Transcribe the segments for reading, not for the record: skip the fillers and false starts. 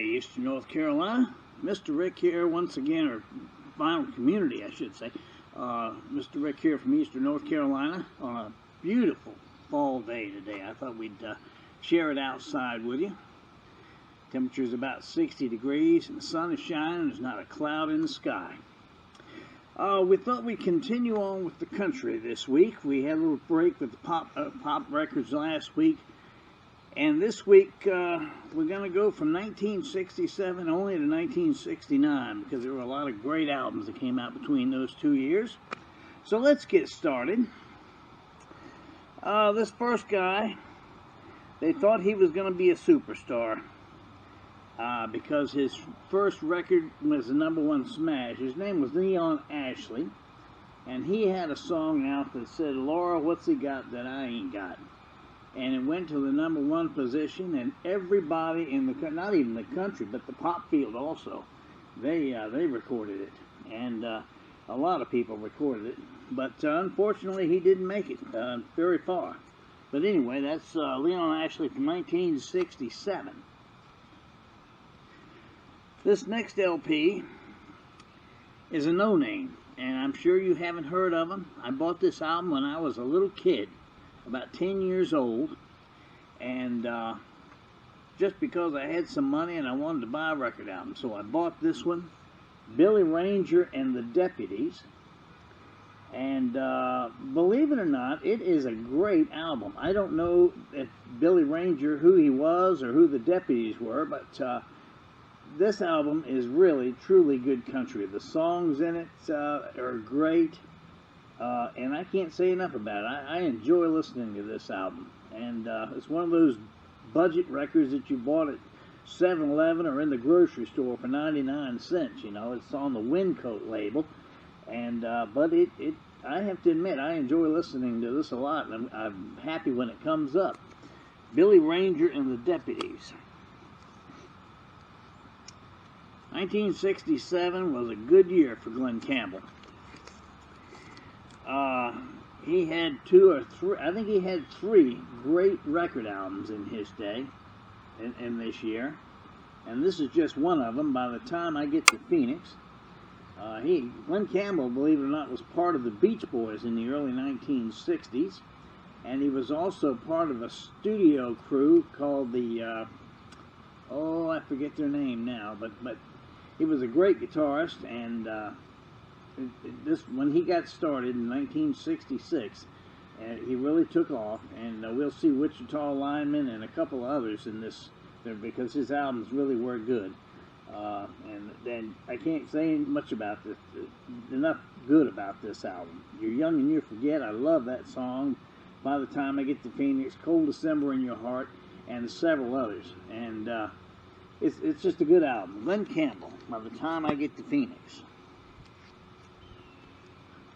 Eastern North Carolina. Mr. Rick here once again, or Final Community I should say. Mr. Rick here from Eastern North Carolina on a beautiful fall day today. I thought we'd share it outside with you. Temperature is about 60 degrees and the sun is shining. There's not a cloud in the sky. We thought we'd continue on with the country this week. We had a little break with the pop records last week. And this week, we're going to go from 1967 only to 1969 because there were a lot of great albums that came out between those 2 years. So let's get started. This first guy, they thought he was going to be a superstar because his first record was the #1 smash. His name was Leon Ashley, and he had a song out that said, "Laura, what's he got that I ain't got?" And it went to the #1 position, and everybody in the country, not even the country, but the pop field also, they recorded it, and a lot of people recorded it, but unfortunately he didn't make it very far. But anyway, that's Leon Ashley from 1967. This next LP is a no-name, and I'm sure you haven't heard of him. I bought this album when I was a little kid, about 10 years old, and just because I had some money and I wanted to buy a record album, so I bought this one, Billy Ranger and the Deputies. And believe it or not, it is a great album. I don't know if Billy Ranger, who he was or who the Deputies were, but this album is really, truly good country. The songs in it are great. And I can't say enough about it. I enjoy listening to this album. And it's one of those budget records that you bought at 7-Eleven or in the grocery store for 99 cents. You know, it's on the Windcoat label. And but I have to admit, I enjoy listening to this a lot. And I'm happy when it comes up. Billy Ranger and the Deputies. 1967 was a good year for Glen Campbell. He had I think he had 3 great record albums in his day, in this year, and this is just one of them. By the time I get to Phoenix, Glen Campbell, believe it or not, was part of the Beach Boys in the early 1960s, and he was also part of a studio crew called the, I forget their name now, but he was a great guitarist, and when he got started in 1966, he really took off, and we'll see Wichita Lineman and a couple others in this, because his albums really were good. And then I can't say much about this, enough good about this album. You're Young and You Forget, I love that song. By the Time I Get to Phoenix, Cold December in Your Heart, and several others. And it's just a good album. Glen Campbell, By the Time I Get to Phoenix.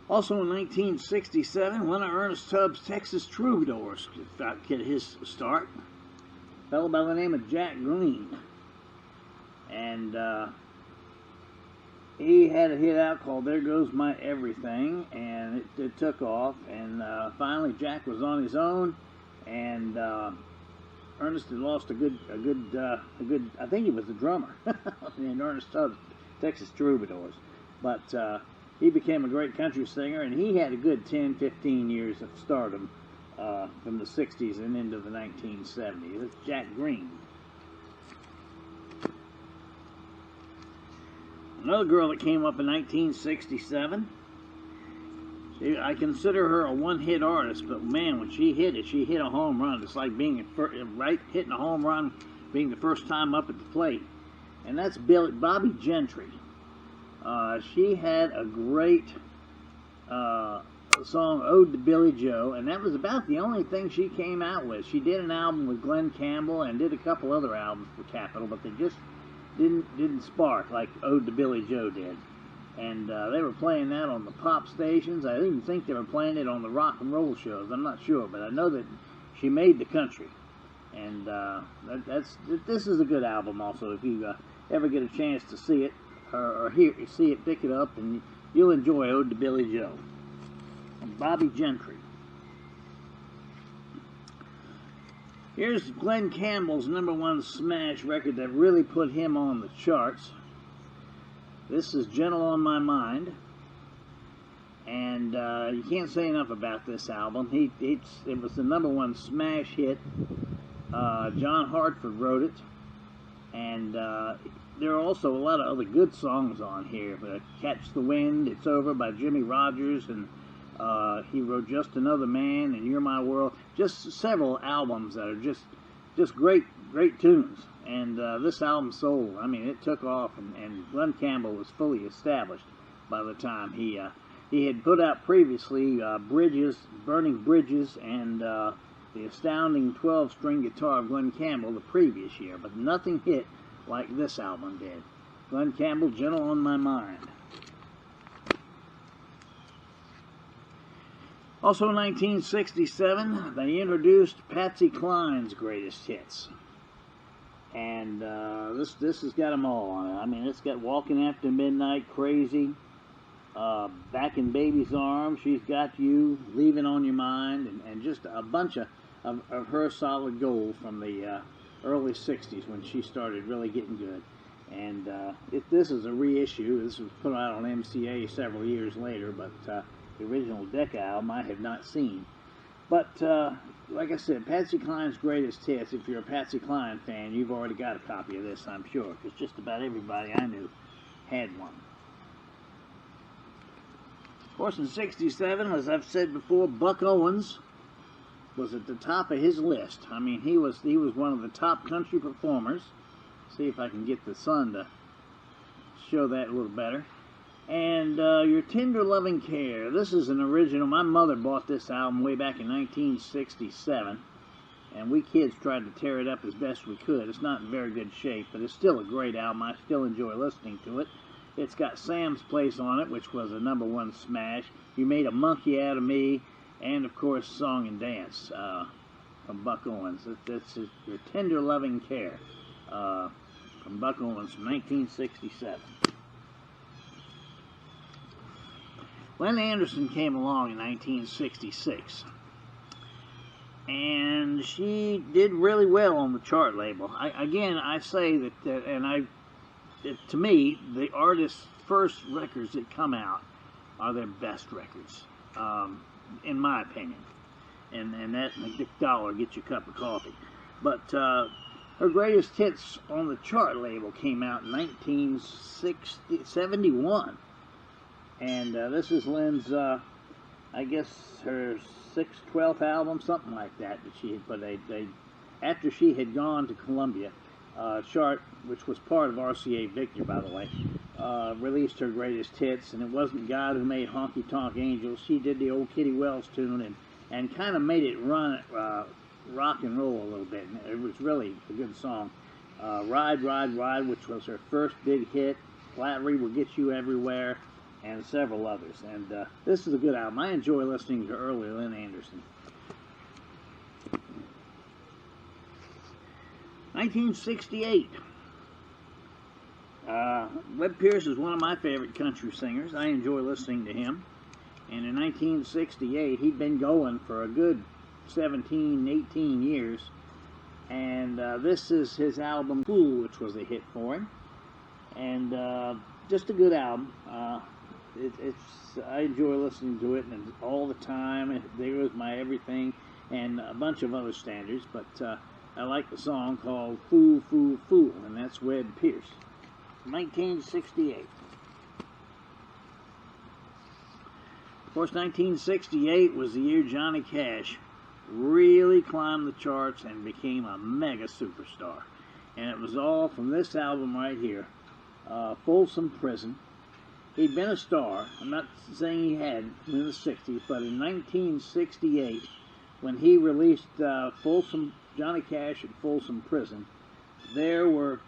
Also in 1967, one of Ernest Tubb's Texas Troubadours got his start. A fellow by the name of Jack Green. And he had a hit out called There Goes My Everything, and it took off. And finally Jack was on his own, and Ernest had lost a good, I think he was the drummer in Ernest Tubb's Texas Troubadours. But he became a great country singer, and he had a good 10-15 years of stardom from the 60s and into the 1970s. That's Jack Green. Another girl that came up in 1967, I consider her a one-hit artist, but man, when she hit a home run. It's like being hitting a home run, being the first time up at the plate. And that's Bobby Gentry. She had a great song, Ode to Billy Joe, and that was about the only thing she came out with. She did an album with Glen Campbell and did a couple other albums for Capitol, but they just didn't spark like Ode to Billy Joe did. And they were playing that on the pop stations. I didn't think they were playing it on the rock and roll shows. I'm not sure, but I know that she made the country. And this is a good album also. If you ever get a chance to see it, or see it, pick it up, and you'll enjoy Ode to Billy Joe. And Bobby Gentry. Here's Glenn Campbell's #1 smash record that really put him on the charts. This is Gentle on My Mind. And you can't say enough about this album. It was the #1 smash hit. John Hartford wrote it. And there are also a lot of other good songs on here. Catch the Wind, It's Over by Jimmy Rogers, and he wrote Just Another Man and You're My World. Just several albums that are just great tunes. And this album sold. I mean, it took off, and Glenn Campbell was fully established by the time he had put out previously Burning Bridges, and the astounding 12-string guitar of Glenn Campbell the previous year, but nothing hit like this album did. Glenn Campbell, Gentle on My Mind. Also in 1967, they introduced Patsy Cline's greatest hits. And this has got them all on it. I mean, it's got Walking After Midnight, Crazy, Back in Baby's Arms, She's Got You, Leaving on Your Mind, and just a bunch of her solid gold from the early 60s when she started really getting good. And this is a reissue. This was put out on MCA several years later, but the original Decca album I have not seen. But like I said, Patsy Cline's greatest hits. If you're a Patsy Cline fan, you've already got a copy of this, I'm sure, because just about everybody I knew had one. Of course, in '67, as I've said before, Buck Owens was at the top of his list. I mean, he was one of the top country performers. See if I can get the sun to show that a little better. And Your Tender Loving Care. This is an original. My mother bought this album way back in 1967, and we kids tried to tear it up as best we could. It's not in very good shape, but it's still a great album. I still enjoy listening to it. It's got Sam's Place on it, which was a #1 smash. You Made a Monkey Out of Me, and of course Song and Dance from Buck Owens. This is Your Tender Loving Care from Buck Owens from 1967. Glenn Anderson came along in 1966, and she did really well on the chart label. I say that, to me, the artist's first records that come out are their best records, in my opinion. And that $1 gets you a cup of coffee. But her greatest hits on the chart label came out in 1971. And this is Lynn's, I guess, her 12th album, something like that she had put. After she had gone to Columbia, Chart, which was part of RCA Victor, by the way, released her greatest hits, and it wasn't God who made Honky Tonk Angels. She did the old Kitty Wells tune and kind of made it run rock and roll a little bit. And it was really a good song. Ride, Ride, Ride, which was her first big hit. Flattery Will Get You Everywhere, and several others. And this is a good album. I enjoy listening to early Lynn Anderson. 1968. Webb Pierce is one of my favorite country singers. I enjoy listening to him. And in 1968, he'd been going for a good 17, 18 years. And this is his album, Fool, which was a hit for him. And just a good album. I enjoy listening to it and all the time. There Was My Everything, and a bunch of other standards. But I like the song called Fool, Fool, Fool, and that's Webb Pierce. 1968. Of course, 1968 was the year Johnny Cash really climbed the charts and became a mega superstar. And it was all from this album right here, Folsom Prison. He'd been a star. I'm not saying he had in the 60s, but in 1968, when he released Johnny Cash at Folsom Prison, there were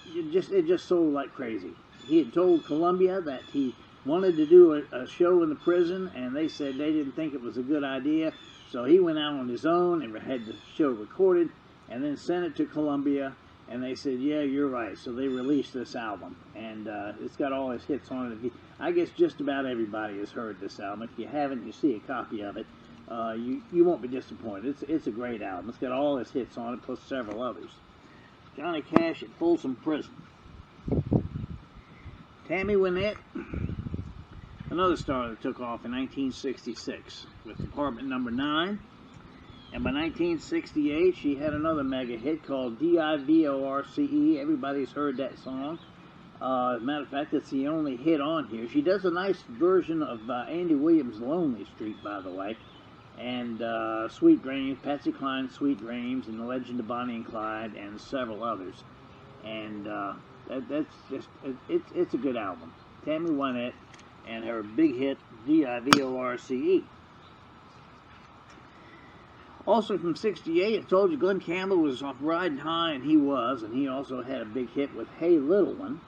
it just sold like crazy. He had told Columbia that he wanted to do a show in the prison, and they said they didn't think it was a good idea, so he went out on his own and had the show recorded, and then sent it to Columbia, and they said, yeah, you're right, so they released this album, and it's got all his hits on it. I guess just about everybody has heard this album. If you haven't, you see a copy of it. you won't be disappointed. It's a great album. It's got all his hits on it, plus several others. Johnny Cash at Folsom Prison. Tammy Wynette, another star that took off in 1966 with Department Number 9. And by 1968, she had another mega hit called Divorce. Everybody's heard that song. As a matter of fact, it's the only hit on here. She does a nice version of Andy Williams' Lonely Street, by the way. And Sweet Dreams, Patsy Cline's Sweet Dreams, and The Legend of Bonnie and Clyde, and several others. And that's just, it's a good album. Tammy Wynette and her big hit, Divorce. Also from 68, I told you Glenn Campbell was off riding high, and he was. And he also had a big hit with Hey Little One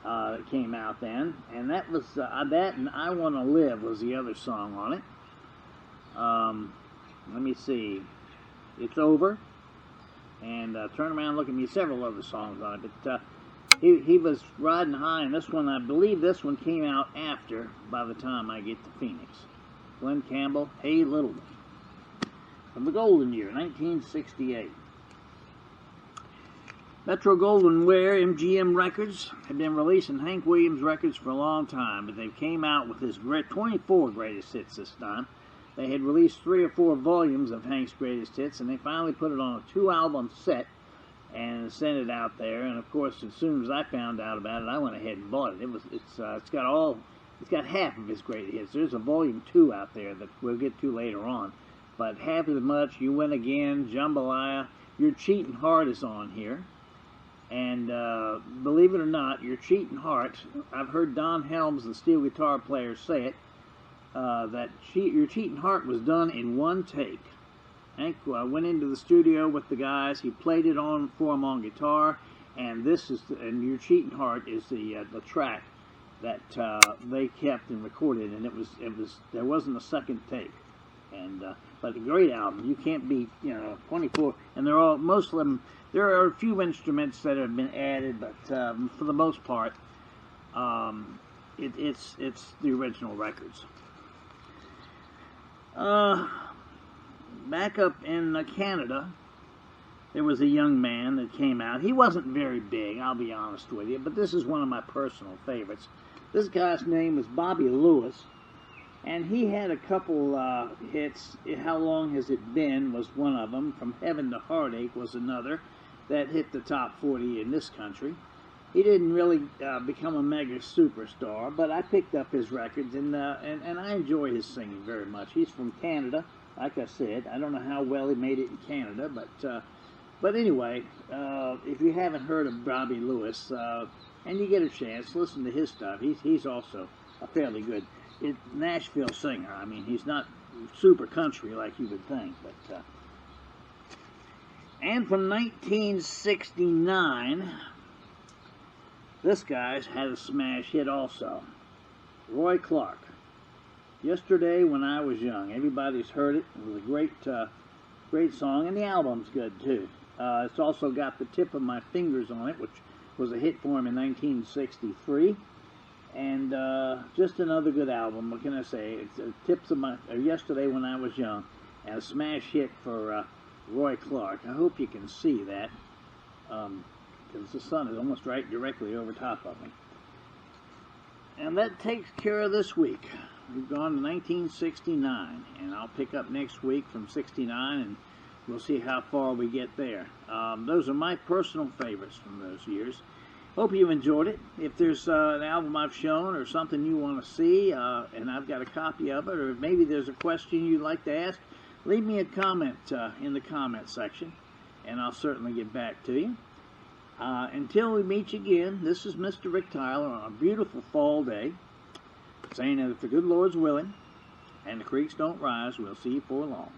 that came out then. And that was, that and I Want to Live was the other song on it. Let me see. It's Over. And Turn Around, Look at Me, several other songs on it. But he was riding high, and this one, I believe this one came out after, by the time I get to Phoenix. Glenn Campbell, Hey Little One. From the golden year, 1968. Metro-Goldwyn-Mayer, MGM Records, had been releasing Hank Williams records for a long time, but they came out with his 24 greatest hits this time. They had released 3 or 4 volumes of Hank's greatest hits, and they finally put it on a 2-album set and sent it out there. And of course, as soon as I found out about it, I went ahead and bought it. It's got half of his greatest hits. There's a volume 2 out there that we'll get to later on. But half as much, You Win Again, Jambalaya, Your Cheating Heart is on here. And believe it or not, Your Cheating Heart, I've heard Don Helms, the steel guitar player, say it, that Your Cheating Heart was done in one take. Hank went into the studio with the guys, he played it for them on guitar, and Your Cheating Heart is the track that they kept and recorded, and there wasn't a second take. And but a great album. You can't beat 24. And they're all, most of them. There are a few instruments that have been added, but for the most part, it's the original records. Back up in Canada, there was a young man that came out. He wasn't very big, I'll be honest with you, but this is one of my personal favorites. This guy's name was Bobby Lewis. And he had a couple hits. How Long Has It Been was one of them. From Heaven to Heartache was another that hit the top 40 in this country. He didn't really become a mega superstar, but I picked up his records, and I enjoy his singing very much. He's from Canada, like I said. I don't know how well he made it in Canada, but anyway, if you haven't heard of Bobby Lewis, and you get a chance, listen to his stuff. He's also a fairly good Nashville singer. I mean, he's not super country like you would think, but and from 1969, this guy's had a smash hit also. Roy Clark. Yesterday When I Was Young. Everybody's heard it. It was a great song, and the album's good too. It's also got The Tip of My Fingers on it, which was a hit for him in 1963. And just another good album. What can I say? It's Tips of My Yesterday When I Was Young, and a smash hit for Roy Clark. I hope you can see that, because the sun is almost right directly over top of me. And that takes care of this week. We've gone to 1969, and I'll pick up next week from 69, and we'll see how far we get there. Those are my personal favorites from those years. Hope you enjoyed it. If there's an album I've shown or something you want to see, and I've got a copy of it, or maybe there's a question you'd like to ask, leave me a comment in the comment section, and I'll certainly get back to you. Until we meet again, this is Mr. Rick Tyler on a beautiful fall day, saying that if the good Lord's willing and the creeks don't rise, we'll see you before long.